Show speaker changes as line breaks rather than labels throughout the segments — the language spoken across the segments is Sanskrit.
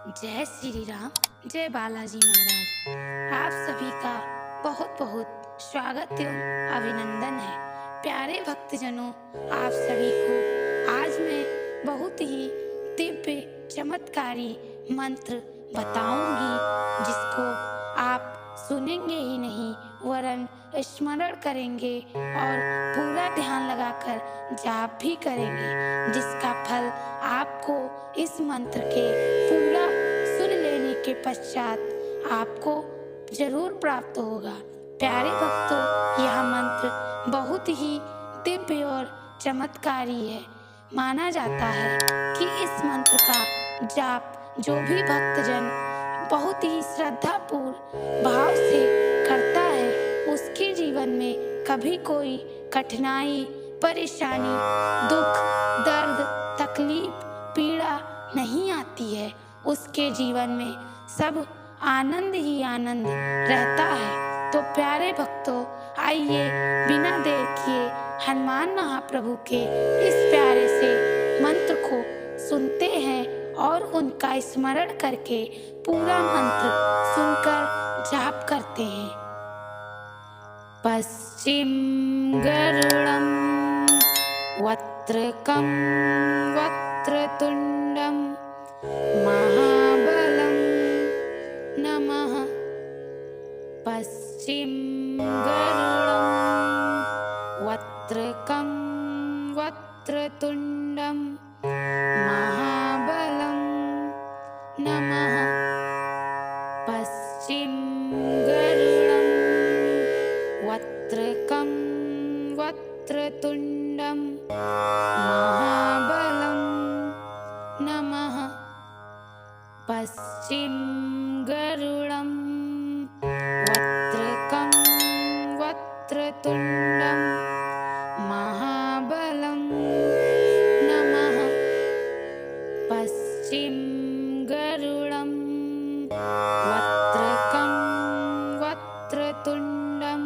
जय श्री राम। जय बालाजी महाराज। आप सभी का बहुत बहुत स्वागत एवं अभिनंदन है। प्यारे भक्तजनों, आप सभी को आज मैं बहुत ही दिव्य चमत्कारी मंत्र बताऊंगी, जिसको आप सुनेंगे ही नहीं वरन स्मरण करेंगे और पूरा ध्यान लगाकर जाप भी करेंगे, जिसका फल आपको इस मंत्र के पूरा सुन लेने के पश्चात आपको जरूर प्राप्त होगा। प्यारे भक्तों, यह मंत्र बहुत ही दिव्य और चमत्कारी है। माना जाता है कि इस मंत्र का जाप जो भी भक्तजन बहुत ही श्रद्धापूर्ण भाव से करता है, उसके जीवन में कभी कोई कठिनाई, परेशानी, दुख, दर्द, तकलीफ, पीड़ा नहीं आती है। उसके जीवन में सब आनंद ही आनंद रहता है। तो प्यारे भक्तों, आइए बिना देर किए हनुमान महाप्रभु के इस प्यारे से मंत्र को सुनते हैं और उनका स्मरण करके पूरा मंत्र सुनकर जाप करते हैं। पश्चिम गरुड़ं वक्त्रकं वक्रतुण्डं महाबलं नमः। पश्चिम गरुड़ं वक्त्रकं वक्रतुण्डं महाबलं नमः। पश्चिम गरुड़ं वक्त्रकं वक्रतुण्डं महाबलं नमः। पश्चिम गरुड़ं वक्त्रकं वक्रतुण्डं महाबलं नमः। पश्चिम गरुड़ं वक्त्रकं वक्रतुण्डं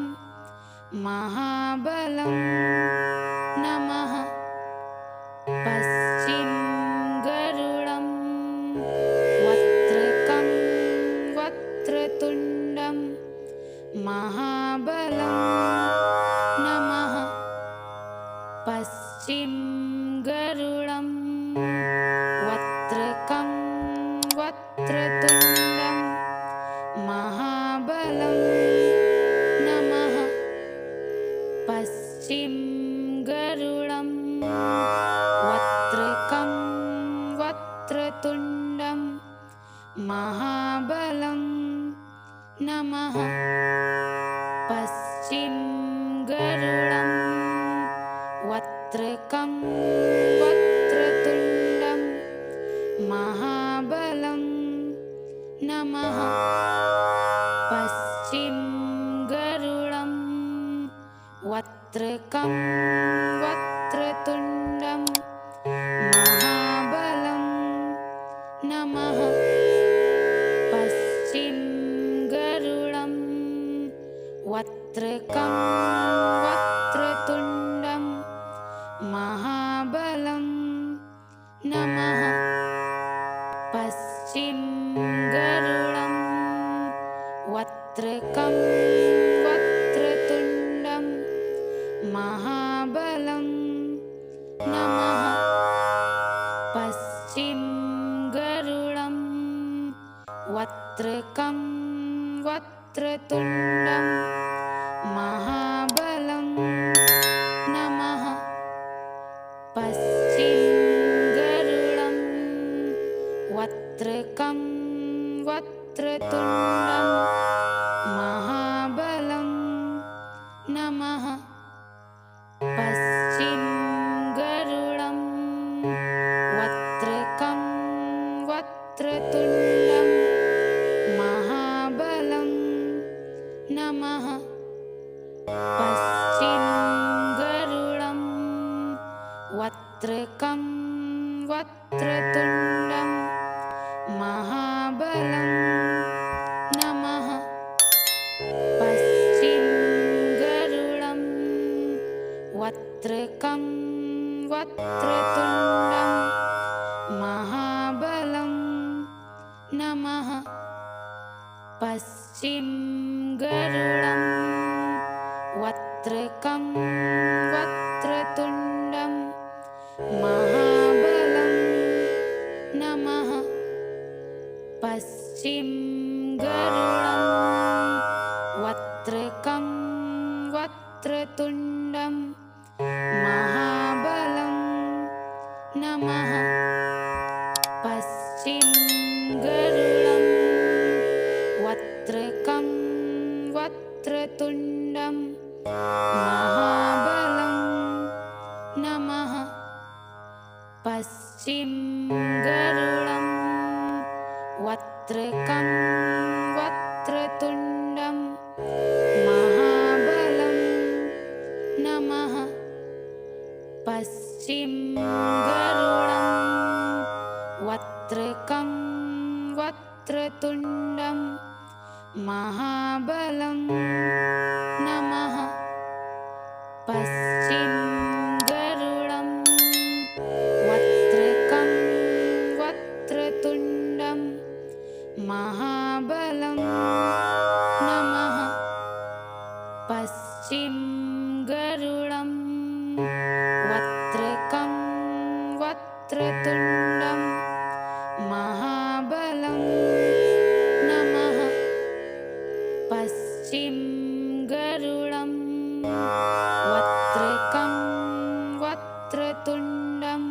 महाबलं नमः। पश्चिम गरुड़ं वक्त्रकं वक्रतुण्डं महाबलं नमः। पश्चिम गरुड़ं वक्त्रकं वक्रतुण्डं महाबलं नमः। पश्चिम गरुड़ं वक्त्रकं वक्रतुण्डं महाबलं नमः। पश्चिम गरुड़ं वक्त्रकं वक्रतुण्डं महाबलं नमः। पश्चिम गरुड़ं वक्त्रकं वक्रतुण्डं महाबलं नमः। पश्चिम गरुड़ं वक्त्रकं वक्रतुण्डं महाबलं नमः। पश्चिम गरुड़ं वक्त्रकं वक्रतुण्डं महाबलं नमः। पश्चिम गरुड़ं वक्त्रकं वक्रतुण्डं महाबलं नमः। पश्चिम गरुड़ं वक्त्रकं वक्रतुण्डं महाबलं नमः। पश्चिम गरुड़ं वक्त्रकं वक्रतुण्डं महाबलं नमः। पश्चिम गरुड़ं वक्त्रकं वक्रतुण्डं महाबलं नमः। पश्चिम गरुड़ं वक्त्रकं वक्रतुण्डं महाबलं नमः पश्चिम गरुडं वक्त्रकं वक्रतुण्डं महाबलं नमः पश्चिम गरुडं वक्त्रकं वक्रतुण्डं महाबलं नमः पश्चिम गरुडं वक्त्रकं वक्रतुण्डं महाबलं नमः पश्चिम गरुडं वक्त्रकं वक्रतुण्डं महाबलं नमः पश्चिम गरुडं वक्त्रकं वक्रतुण्डं महाबलं नमः पश्चिम गरुडं वक्त्रकं वक्रतुण्डं महाबलं नमः पश्चिम गरुडं वक्त्रकं वक्रतुण्डं महाबलं नमः पश्चिम गरुडं वक्त्रकं वक्रतुण्डं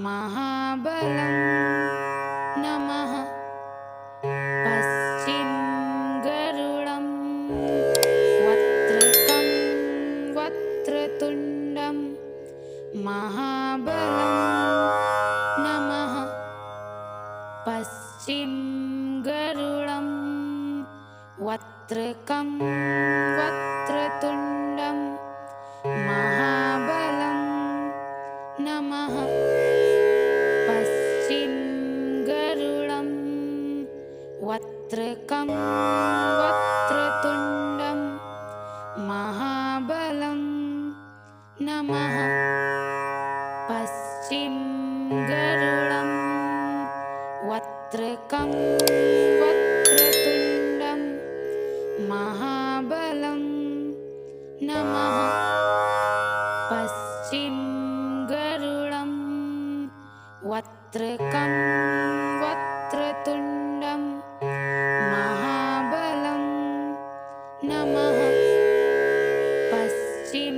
महाबलं नमः पश्चिम गरुडं वक्त्रकं वक्रतुण्डं महाबलं नमः पश्चिम गरुडं वक्त्रकं वक्रतुण्डं महाबलं नमः पश्चिम गरुडं वक्त्रकं वक्रतुण्डं महाबलं नमः पश्चिम गरुडं वक्त्रकं वक्रतुण्डं महाबलं नमः पश्चिम गरुडं वक्त्रकं वक्रतुण्डं महाबलं नमः पश्चिम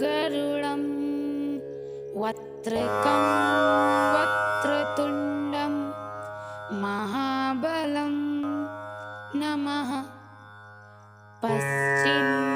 गरुडं वक्त्रकं वक्रतुण्डं महाबलं नमः पश्चिम